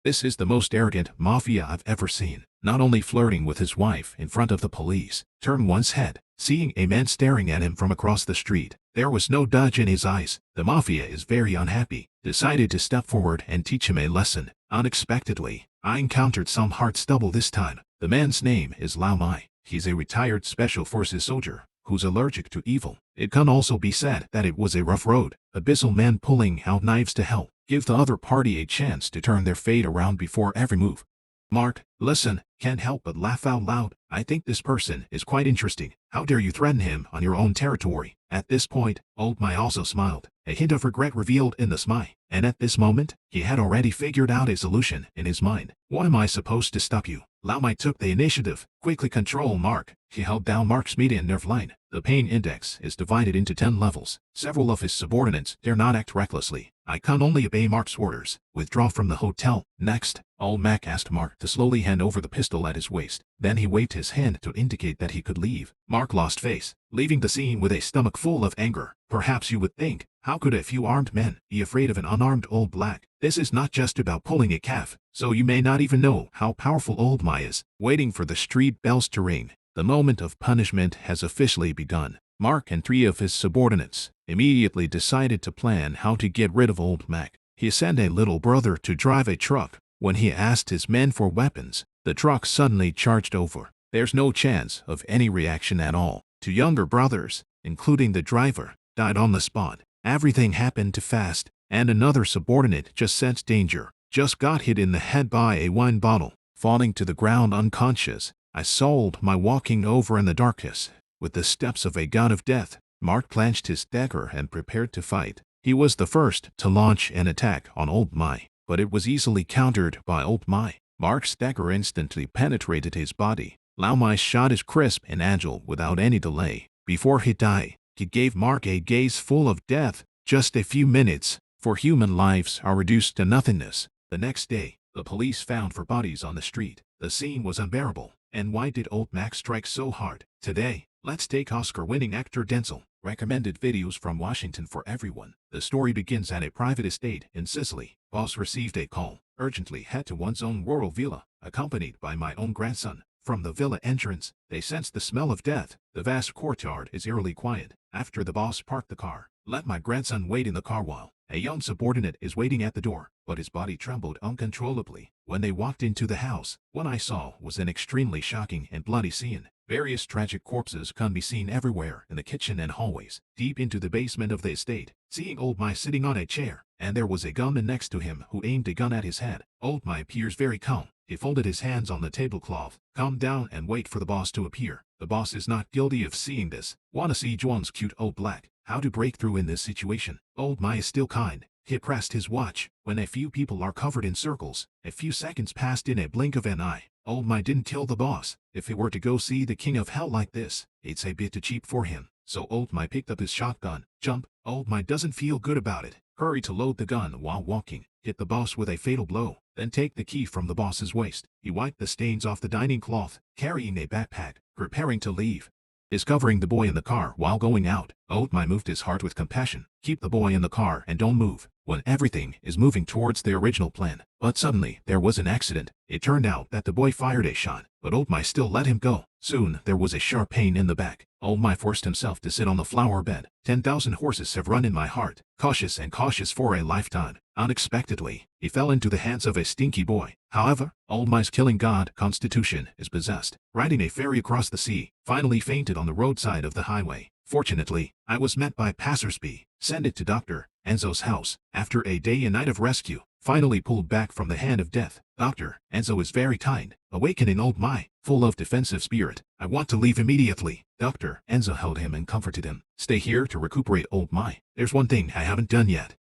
This is the most arrogant mafia I've ever seen. Not only flirting with his wife in front of the police, turned one's head, seeing a man staring at him from across the street. There was no dodge in his eyes. The mafia is very unhappy. Decided to step forward and teach him a lesson. Unexpectedly, I encountered some hard stubble this time. The man's name is Lao Mai. He's a retired special forces soldier who's allergic to evil. It can also be said that it was a rough road. Abyssal man pulling out knives to help give the other party a chance to turn their fate around before every move. Mark, listen, can't help but laugh out loud. I think this person is quite interesting. How dare you threaten him on your own territory? At this point, Old Mai also smiled. A hint of regret revealed in the smile. And at this moment, he had already figured out a solution in his mind. What am I supposed to stop you? Lao Mai took the initiative. Quickly control Mark. He held down Mark's median nerve line. The pain index is divided into 10 levels. Several of his subordinates dare not act recklessly. I can only obey Mark's orders. Withdraw from the hotel. Next, Old Mac asked Mark to slowly hand over the pistol at his waist. Then he waved his hand to indicate that he could leave. Mark lost face, leaving the scene with a stomach full of anger. Perhaps you would think, how could a few armed men be afraid of an unarmed old black? This is not just about pulling a calf, so you may not even know how powerful Old Mai is. Waiting for the street bells to ring. The moment of punishment has officially begun. Mark and 3 of his subordinates immediately decided to plan how to get rid of Old Mac. He sent a little brother to drive a truck. When he asked his men for weapons, the truck suddenly charged over. There's no chance of any reaction at all. 2 younger brothers, including the driver, died on the spot. Everything happened too fast, and another subordinate just sensed danger. Just got hit in the head by a wine bottle, falling to the ground unconscious. I saw Old Mai walking over in the darkness, with the steps of a god of death. Mark clenched his dagger and prepared to fight. He was the first to launch an attack on Old Mai, but it was easily countered by Old Mai. Mark's dagger instantly penetrated his body. Lao Mai shot is crisp and agile without any delay. Before he died, he gave Mark a gaze full of death. Just a few minutes, for human lives are reduced to nothingness. The next day, the police found 4 bodies on the street. The scene was unbearable. And why did Old Mac strike so hard? Today, let's take Oscar-winning actor Denzel. Recommended videos from Washington for everyone. The story begins at a private estate in Sicily. Boss received a call. Urgently head to one's own rural villa, accompanied by my own grandson. From the villa entrance, they sensed the smell of death. The vast courtyard is eerily quiet. After the boss parked the car, let my grandson wait in the car while a young subordinate is waiting at the door, but his body trembled uncontrollably. When they walked into the house, what I saw was an extremely shocking and bloody scene. Various tragic corpses can be seen everywhere in the kitchen and hallways, deep into the basement of the estate. Seeing Old Mai sitting on a chair, and there was a gunman next to him who aimed a gun at his head. Old Mai appears very calm. He folded his hands on the tablecloth. Calm down and wait for the boss to appear. The boss is not guilty of seeing this. Wanna see Juan's cute old black? How to break through in this situation? Old Mai is still kind. He pressed his watch. When a few people are covered in circles, a few seconds passed in a blink of an eye. Old Mai didn't kill the boss. If he were to go see the king of hell like this, it's a bit too cheap for him. So Old Mai picked up his shotgun. Jump. Old Mai doesn't feel good about it. Hurry to load the gun while walking. Hit the boss with a fatal blow. Then take the key from the boss's waist. He wiped the stains off the dining cloth, carrying a backpack, preparing to leave. Discovering the boy in the car while going out, Old Mai moved his heart with compassion. Keep the boy in the car and don't move when everything is moving towards the original plan. But suddenly, there was an accident. It turned out that the boy fired a shot, but Old Mai still let him go. Soon, there was a sharp pain in the back. Old Mai forced himself to sit on the flower bed. 10,000 horses have run in my heart, cautious and cautious for a lifetime. Unexpectedly, he fell into the hands of a stinky boy. However, Old Mai's killing god constitution is possessed. Riding a ferry across the sea, finally fainted on the roadside of the highway. Fortunately, I was met by passersby. Send it to Dr. Enzo's house. After a day and night of rescue, finally pulled back from the hand of death. Dr. Enzo is very kind, awakening Old Mai, full of defensive spirit. I want to leave immediately. Dr. Enzo held him and comforted him. Stay here to recuperate Old Mai. There's one thing I haven't done yet.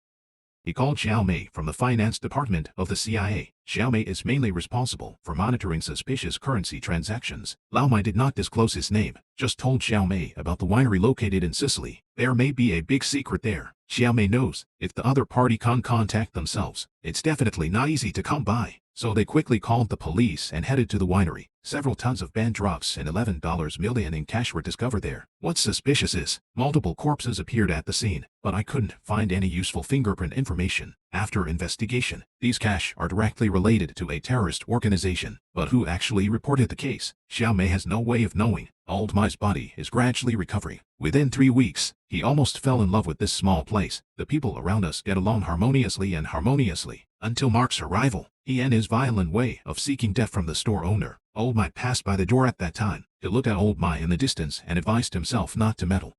He called Xiao Mei from the finance department of the CIA. Xiao Mei is mainly responsible for monitoring suspicious currency transactions. Lao Mai did not disclose his name, just told Xiao Mei about the winery located in Sicily. There may be a big secret there. Xiao Mei knows if the other party can't contact themselves, it's definitely not easy to come by. so they quickly called the police and headed to the winery. Several tons of banned drugs and $11 million in cash were discovered there. What's suspicious is, multiple corpses appeared at the scene, but I couldn't find any useful fingerprint information. After investigation, these cash are directly related to a terrorist organization, but who actually reported the case? Xiao Mei has no way of knowing. Old Mai's body is gradually recovering. Within 3 weeks, he almost fell in love with this small place. The people around us get along harmoniously, until Mark's arrival. He and his violent way of seeking death from the store owner. Old Mai passed by the door at that time. He looked at Old Mai in the distance and advised himself not to meddle.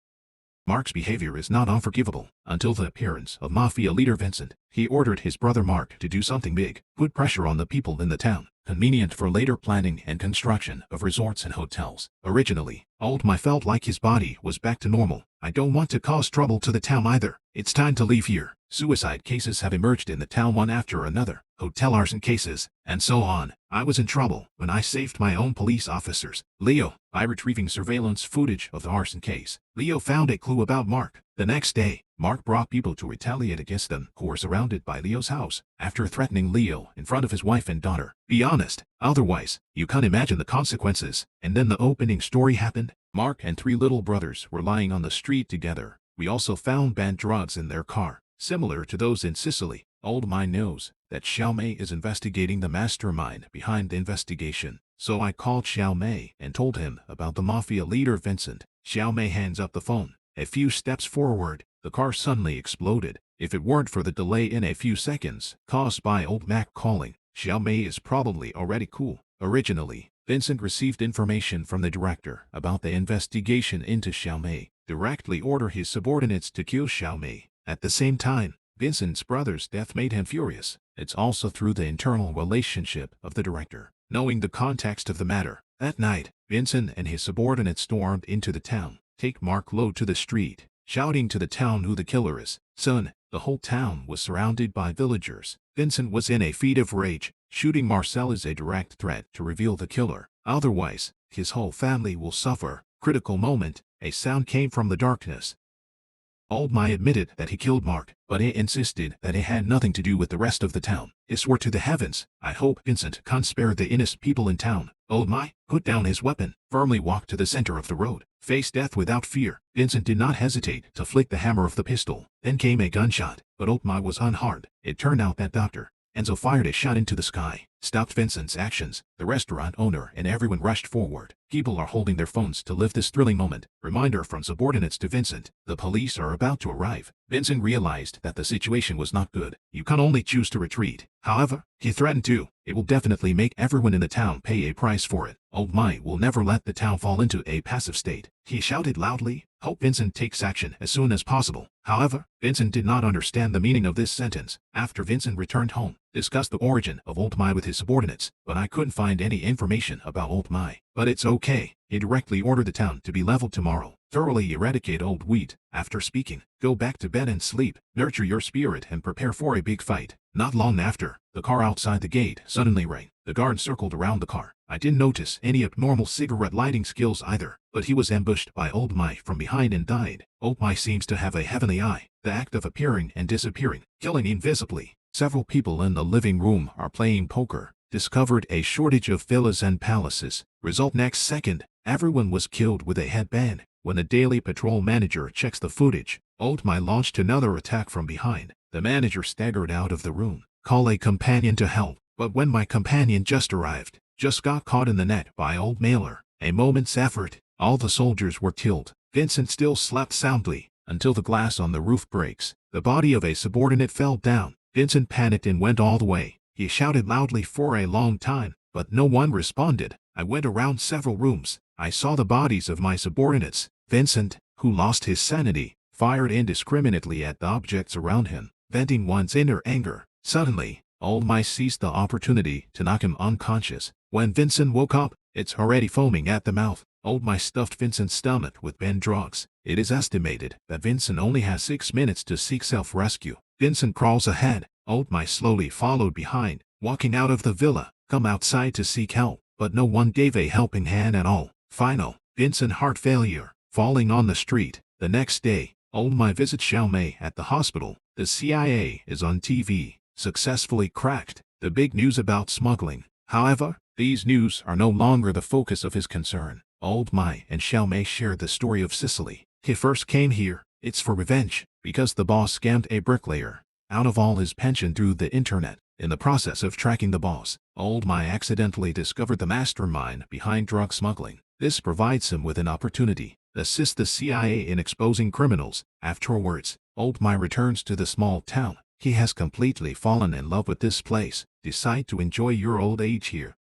Mark's behavior is not unforgivable. Until the appearance of Mafia leader Vincent, he ordered his brother Mark to do something big, put pressure on the people in the town, convenient for later planning and construction of resorts and hotels. Originally, Old Mai felt like his body was back to normal. I don't want to cause trouble to the town either. It's time to leave here. Suicide cases have emerged in the town one after another, hotel arson cases, and so on. I was in trouble when I saved my own police officers. Leo, by retrieving surveillance footage of the arson case, Leo found a clue about Mark. The next day, Mark brought people to retaliate against them who were surrounded by Leo's house, after threatening Leo in front of his wife and daughter. Be honest, otherwise, you can't imagine the consequences. And then the opening story happened. Mark and 3 little brothers were lying on the street together. We also found banned drugs in their car, similar to those in Sicily. Old Mai knows that Xiao Mei is investigating the mastermind behind the investigation, so I called Xiao Mei and told him about the mafia leader Vincent. Xiao Mei hands up the phone. A few steps forward, the car suddenly exploded. If it weren't for the delay in a few seconds caused by Old Mac calling, Xiao Mei is probably already cool. Originally, Vincent received information from the director about the investigation into Xiao Mei, directly order his subordinates to kill Xiao Mei. At the same time, Vincent's brother's death made him furious. It's also through the internal relationship of the director. Knowing the context of the matter, that night, Vincent and his subordinates stormed into the town, take Mark Lowe to the street, shouting to the town who the killer is. Soon, the whole town was surrounded by villagers. Vincent was in a fit of rage. Shooting Marcel is a direct threat to reveal the killer. Otherwise, his whole family will suffer. Critical moment, a sound came from the darkness. Old Mai admitted that he killed Mark, but he insisted that it had nothing to do with the rest of the town. He swore to the heavens, I hope Vincent can't spare the innocent people in town. Old Mai put down his weapon, firmly walked to the center of the road, faced death without fear. Vincent did not hesitate to flick the hammer of the pistol. Then came a gunshot, but Old Mai was unharmed. It turned out that Dr. Enzo fired a shot into the sky, stopped Vincent's actions. The restaurant owner and everyone rushed forward. People are holding their phones to live this thrilling moment. Reminder from subordinates to Vincent. The police are about to arrive. Vincent realized that the situation was not good. You can only choose to retreat. However, he threatened to. It will definitely make everyone in the town pay a price for it. Old Mai will never let the town fall into a passive state. He shouted loudly, hope Vincent takes action as soon as possible. However, Vincent did not understand the meaning of this sentence. After Vincent returned home, discussed the origin of Old Mai with his subordinates, but I couldn't find any information about Old Mai. But it's okay. He directly ordered the town to be leveled tomorrow. Thoroughly eradicate old wheat. After speaking, go back to bed and sleep. Nurture your spirit and prepare for a big fight. Not long after, the car outside the gate suddenly rang. The guard circled around the car. I didn't notice any abnormal cigarette lighting skills either, but he was ambushed by Old Mai from behind and died. Old Mai seems to have a heavenly eye. The act of appearing and disappearing, killing invisibly. Several people in the living room are playing poker. Discovered a shortage of villas and palaces. Result next second, everyone was killed with a headband. When the daily patrol manager checks the footage, Old Mai launched another attack from behind. The manager staggered out of the room. Call a companion to help. But when my companion just arrived, just got caught in the net by Old Mailer. A moment's effort, all the soldiers were killed. Vincent still slept soundly, until the glass on the roof breaks. The body of a subordinate fell down. Vincent panicked and went all the way. He shouted loudly for a long time, but no one responded. I went around several rooms. I saw the bodies of my subordinates. Vincent, who lost his sanity, fired indiscriminately at the objects around him, venting one's inner anger. Suddenly, Old Mai seized the opportunity to knock him unconscious. When Vincent woke up, it's already foaming at the mouth. Old Mai stuffed Vincent's stomach with banned drugs. It is estimated that Vincent only has 6 minutes to seek self-rescue. Vincent crawls ahead. Old Mai slowly followed behind, walking out of the villa, come outside to seek help, but no one gave a helping hand at all. Final, Vincent heart failure, falling on the street. The next day, Old Mai visits Xiao Mei at the hospital. The CIA is on TV. Successfully cracked. the big news about smuggling. However, these news are no longer the focus of his concern. Old Mai and Xiao Mei shared the story of Sicily. He first came here, it's for revenge, because the boss scammed a bricklayer out of all his pension through the internet. In the process of tracking the boss, Old Mai accidentally discovered the mastermind behind drug smuggling. This provides him with an opportunity to assist the CIA in exposing criminals. Afterwards, Old Mai returns to the small town. He has completely fallen in love with this place. Decide to enjoy your old age here.